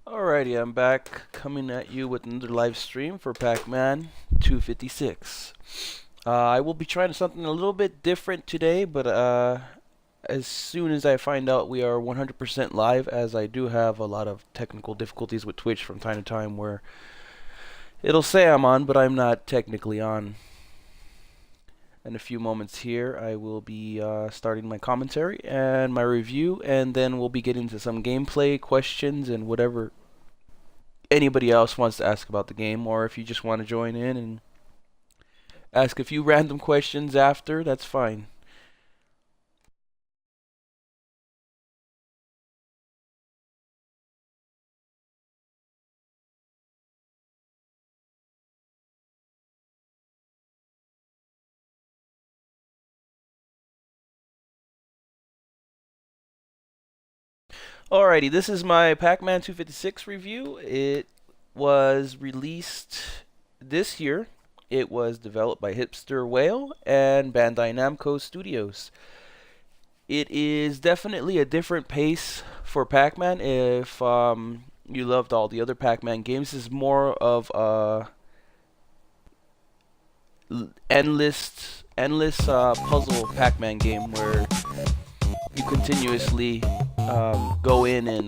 Alrighty, I'm back coming at you with another live stream for Pac-Man 256. I will be trying something a little bit different today, but as soon as I find out we are 100% live, as I do have a lot of technical difficulties with Twitch from time to time where it'll say I'm on, but I'm not technically on. In a few moments here, I will be starting my commentary and my review, and then we'll be getting to some gameplay questions and whatever anybody else wants to ask about the game, or if you just want to join in and ask a few random questions after, that's fine. Alrighty, this is my Pac-Man 256 review. It was released this year. It was developed by Hipster Whale and Bandai Namco Studios. It is definitely a different pace for Pac-Man. If you loved all the other Pac-Man games, this is more of a endless puzzle Pac-Man game where you continuously go in and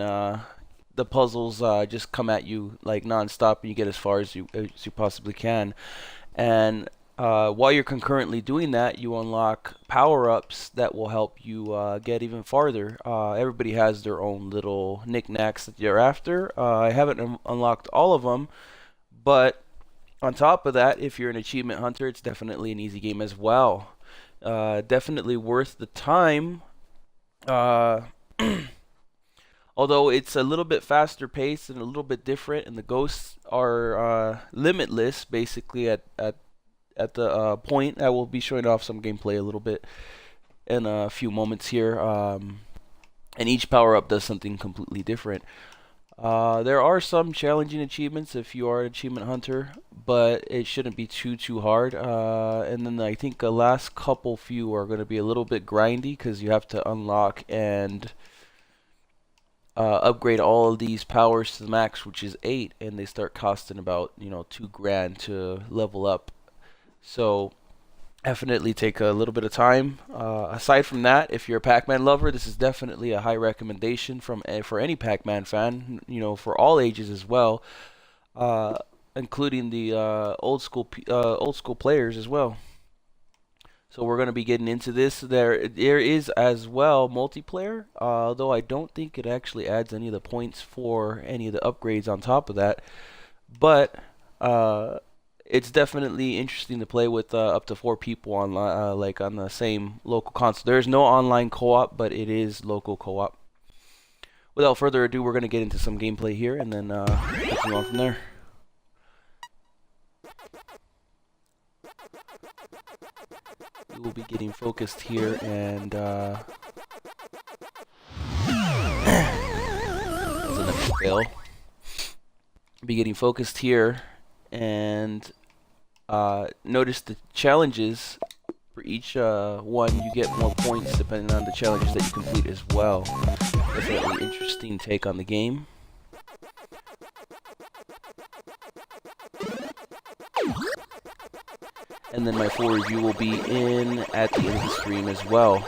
the puzzles just come at you like non-stop, and you get as far as you possibly can. And while you're concurrently doing that, you unlock power-ups that will help you get even farther. Everybody has their own little knickknacks that you're after. I haven't unlocked all of them, but on top of that, if you're an achievement hunter, it's definitely an easy game as well. Definitely worth the time. Uh, Although it's a little bit faster paced and a little bit different, and the ghosts are limitless, basically at the point. I will be showing off some gameplay a little bit in a few moments here. And each power up does something completely different. There are some challenging achievements if you are an achievement hunter, but it shouldn't be too hard. And then I think the last few are going to be a little bit grindy because you have to unlock and upgrade all of these powers to the max, which is 8, and they start costing about $2,000 to level up. So definitely take a little bit of time. Aside from that, if you're a Pac-Man lover, this is definitely a high recommendation for any Pac-Man fan. For all ages as well, including the old school players as well. So we're going to be getting into this. There is as well multiplayer, though I don't think it actually adds any of the points for any of the upgrades on top of that. But it's definitely interesting to play with up to 4 people online, like on the same local console. There's no online co-op, but it is local co-op. Without further ado, we're going to get into some gameplay here, and then continue on from there. We will be getting focused here, and fail. Be getting focused here, and notice the challenges for each one. You get more points depending on the challenges that you complete as well. Definitely interesting take on the game. And then my full review will be in at the end of the stream as well,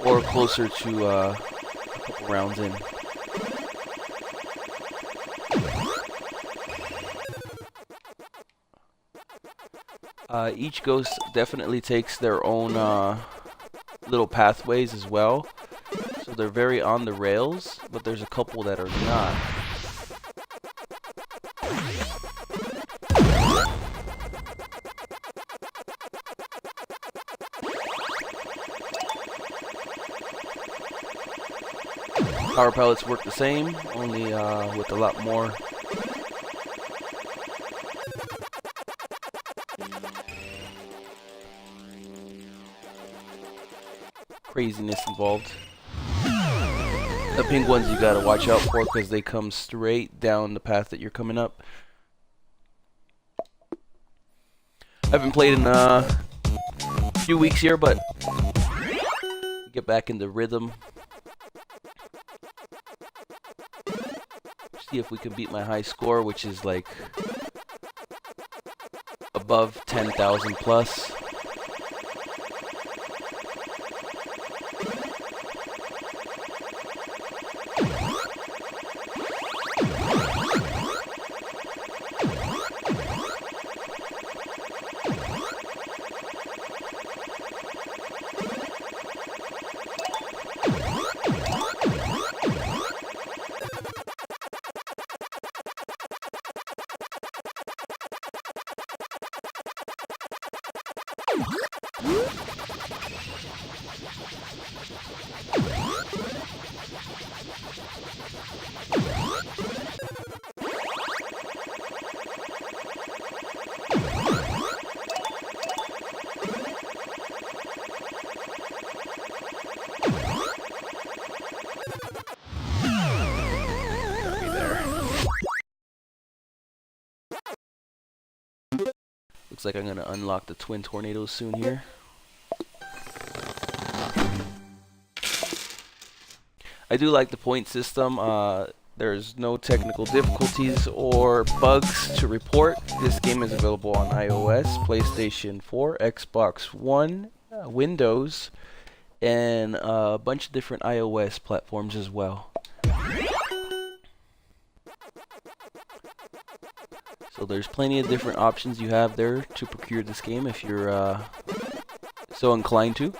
or closer to a couple rounds in. Each ghost definitely takes their own little pathways as well, so they're very on the rails, but there's a couple that are not. Power pellets work the same, only with a lot more craziness involved. The pink ones you gotta watch out for because they come straight down the path that you're coming up. I haven't played in a few weeks here, but get back in the rhythm. See if we can beat my high score, which is like above 10,000 plus. Looks like I'm gonna unlock the twin tornadoes soon here. I do like the point system. There's no technical difficulties or bugs to report. This game is available on iOS, PlayStation 4, Xbox One, Windows, and a bunch of different iOS platforms as well. So there's plenty of different options you have there to procure this game if you're so inclined to.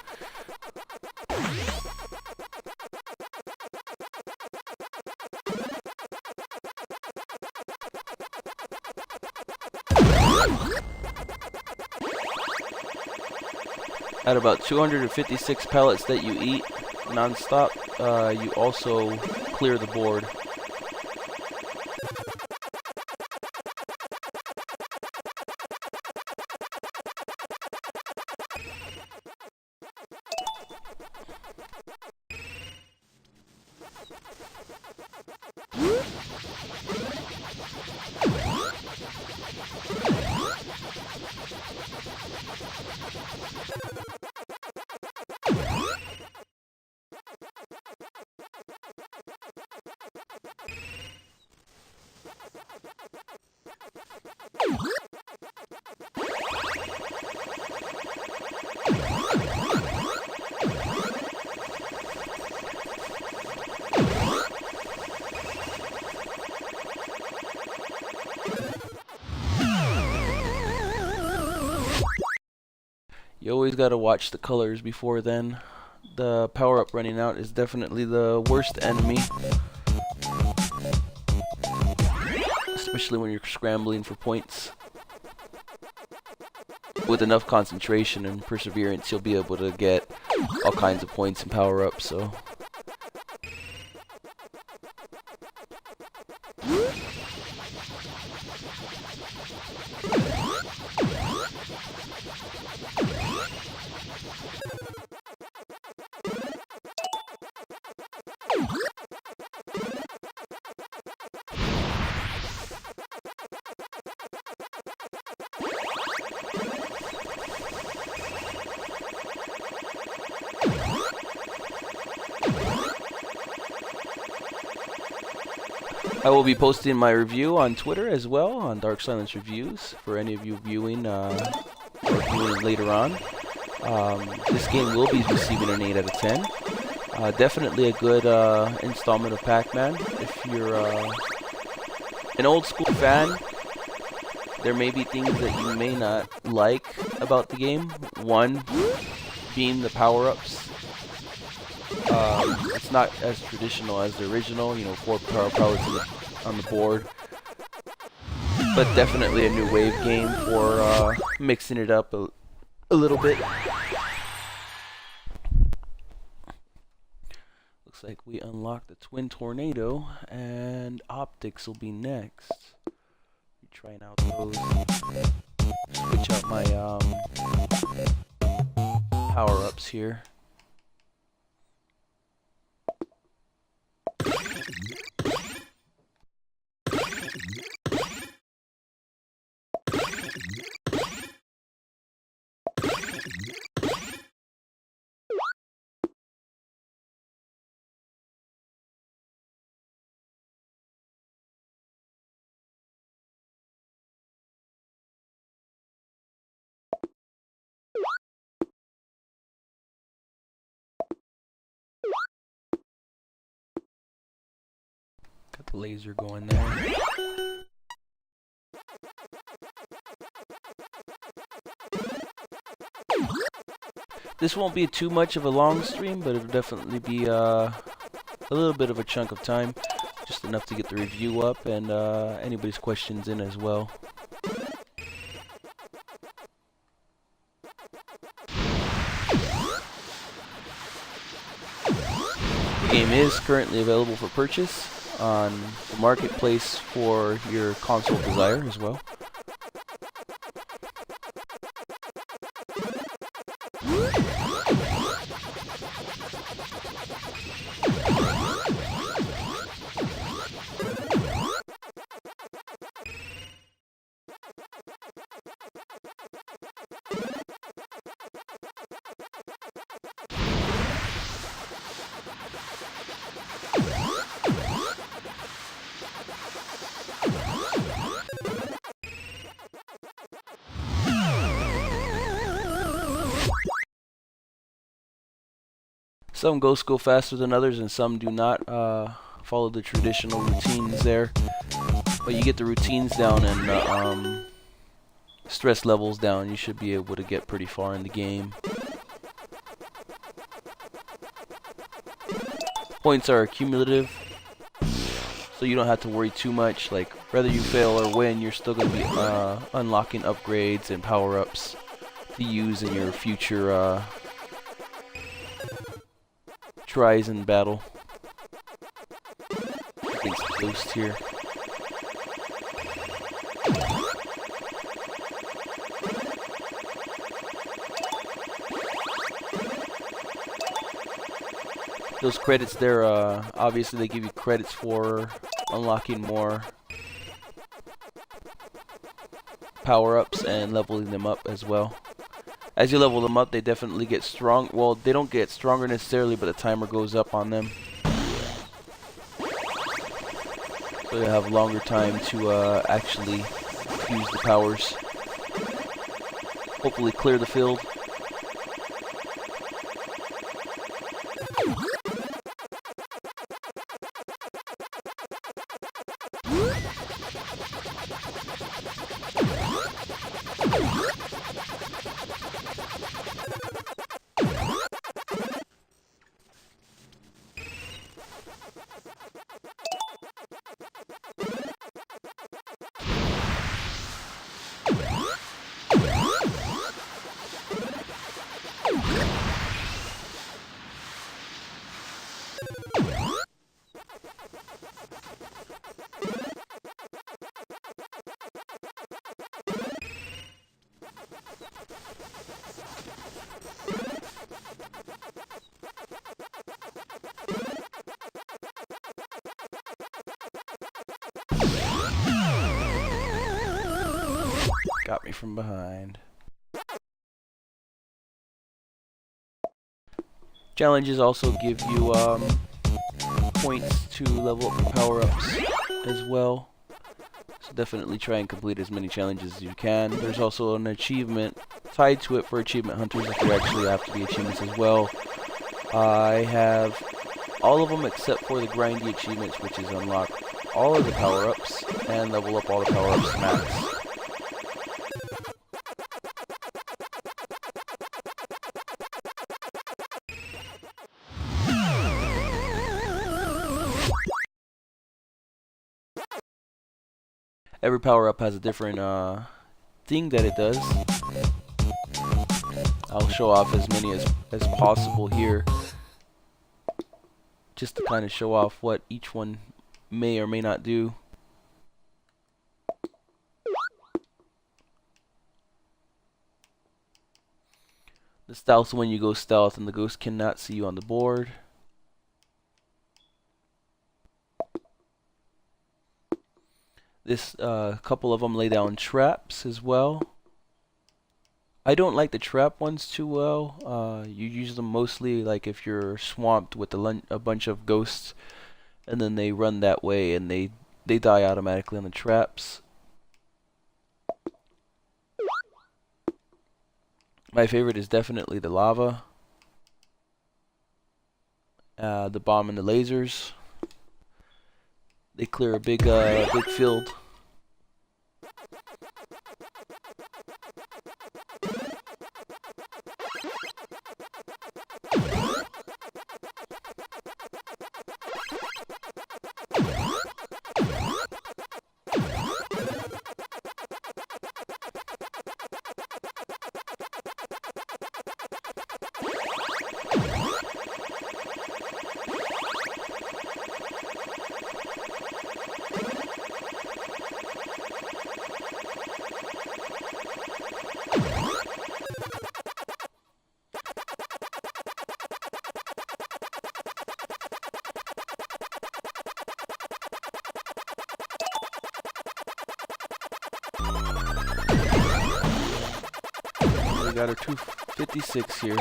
At about 256 pellets that you eat non-stop, you also clear the board. You always gotta watch the colors before then. The power-up running out is definitely the worst enemy. Especially when you're scrambling for points. With enough concentration and perseverance, you'll be able to get all kinds of points and power-ups, so... I will be posting my review on Twitter as well, on Dark Silence Reviews, for any of you viewing or viewing later on. This game will be receiving an 8 out of 10. Definitely a good installment of Pac-Man. If you're an old school fan, there may be things that you may not like about the game. One being the power-ups. It's not as traditional as the original, you know, 4 power pellets on the board. But definitely a new wave game for mixing it up a little bit. Looks like we unlocked the twin tornado, and optics will be next. Trying out those. Switch out my power-ups here. Laser going there. This won't be too much of a long stream, but it'll definitely be a little bit of a chunk of time. Just enough to get the review up and anybody's questions in as well. The game is currently available for purchase on the marketplace for your console desire as well. Some ghosts go faster than others, and some do not follow the traditional routines there. But you get the routines down and stress levels down, you should be able to get pretty far in the game. Points are cumulative, so you don't have to worry too much. Like, whether you fail or win, you're still going to be unlocking upgrades and power-ups to use in your future tries in battle. Against Ghost here. Those credits there, obviously they give you credits for unlocking more power-ups and leveling them up as well. As you level them up, they definitely get strong. Well, they don't get stronger necessarily, but the timer goes up on them. So you have longer time to actually use the powers. Hopefully clear the field. Got me from behind. Challenges also give you points to level up your power-ups as well. So definitely try and complete as many challenges as you can. There's also an achievement tied to it for achievement hunters if you actually have to be achievements as well. I have all of them except for the grindy achievements, which is unlock all of the power-ups and level up all the power-ups to max. Every power-up has a different thing that it does. I'll show off as many as possible here, just to kind of show off what each one may or may not do. The stealth, when you go stealth and the ghost cannot see you on the board. This couple of them lay down traps as well. I don't like the trap ones too well. You use them mostly like if you're swamped with a bunch of ghosts, and then they run that way and they die automatically on the traps. My favorite is definitely the lava, the bomb and the lasers. They clear a big field. We got our 256 here.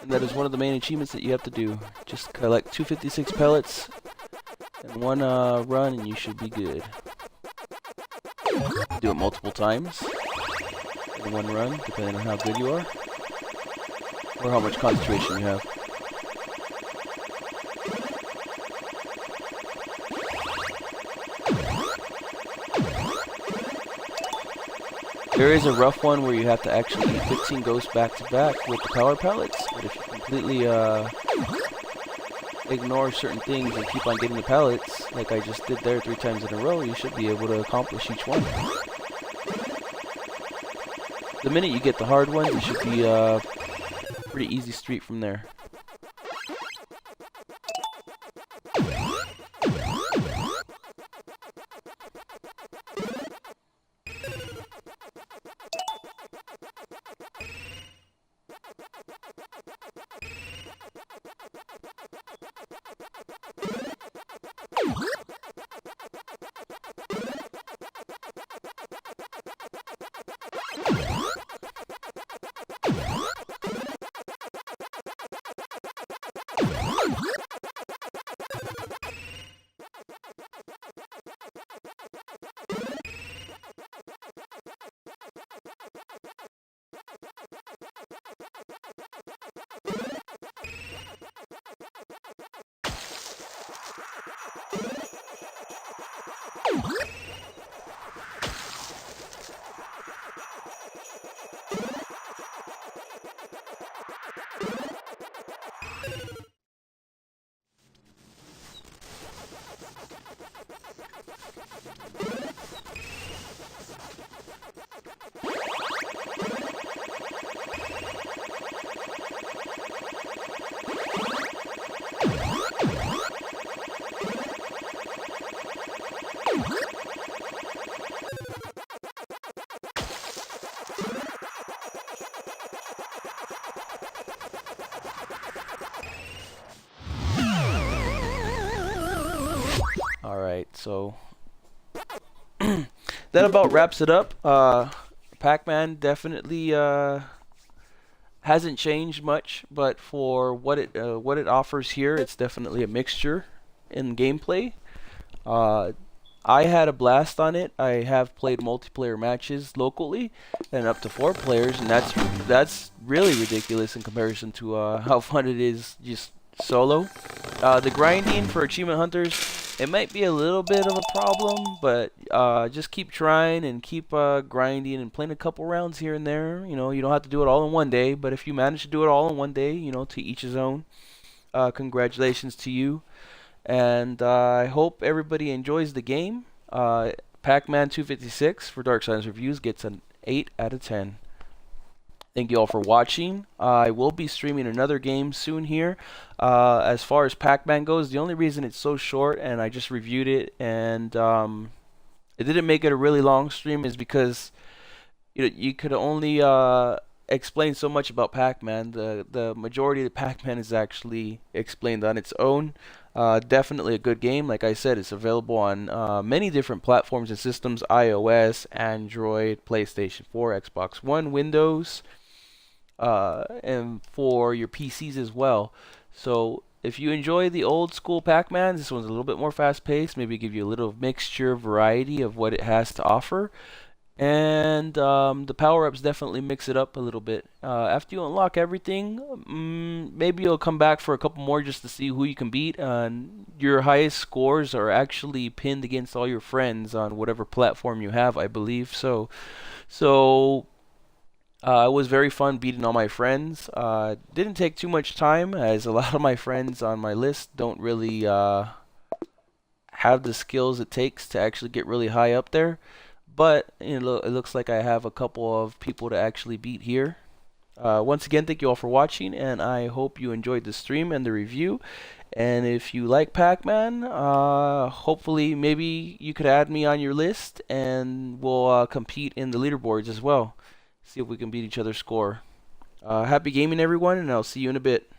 And that is one of the main achievements that you have to do. Just collect 256 pellets in one run and you should be good. Do it multiple times in one run, depending on how good you are. Or how much concentration you have. There is a rough one where you have to actually eat 15 ghosts back to back with the power pellets, but if you completely ignore certain things and keep on getting the pellets, like I just did there 3 times in a row, you should be able to accomplish each one. The minute you get the hard ones, it should be a pretty easy street from there. Alright, so that about wraps it up. Pac-Man definitely hasn't changed much, but for what it offers here, it's definitely a mixture in gameplay. I had a blast on it. I have played multiplayer matches locally, and up to 4 players, and that's really ridiculous in comparison to how fun it is just solo. The grinding for achievement hunters, it might be a little bit of a problem, but just keep trying and keep grinding and playing a couple rounds here and there. You know, you don't have to do it all in one day, but if you manage to do it all in one day, you know, to each his own. Congratulations to you. And I hope everybody enjoys the game. Pac-Man 256 for Dark Science Reviews gets an 8 out of 10. Thank you all for watching. I will be streaming another game soon here. As far as Pac-Man goes, the only reason it's so short, and I just reviewed it, and it didn't make it a really long stream, is because you could only explain so much about Pac-Man. The majority of the Pac-Man is actually explained on its own. Definitely a good game. Like I said, it's available on many different platforms and systems: iOS, Android, PlayStation 4, Xbox One, Windows, and for your PCs as well. So if you enjoy the old school Pac-Man, this one's a little bit more fast-paced. Maybe give you a little mixture, variety of what it has to offer. And the power-ups definitely mix it up a little bit. After you unlock everything, maybe you'll come back for a couple more just to see who you can beat. Your highest scores are actually pinned against all your friends on whatever platform you have, I believe. So it was very fun beating all my friends. Didn't take too much time, as a lot of my friends on my list don't really have the skills it takes to actually get really high up there. But it looks like I have a couple of people to actually beat here. Once again, thank you all for watching, and I hope you enjoyed the stream and the review. And if you like Pac-Man, hopefully maybe you could add me on your list, and we'll compete in the leaderboards as well. See if we can beat each other's score. Happy gaming, everyone, and I'll see you in a bit.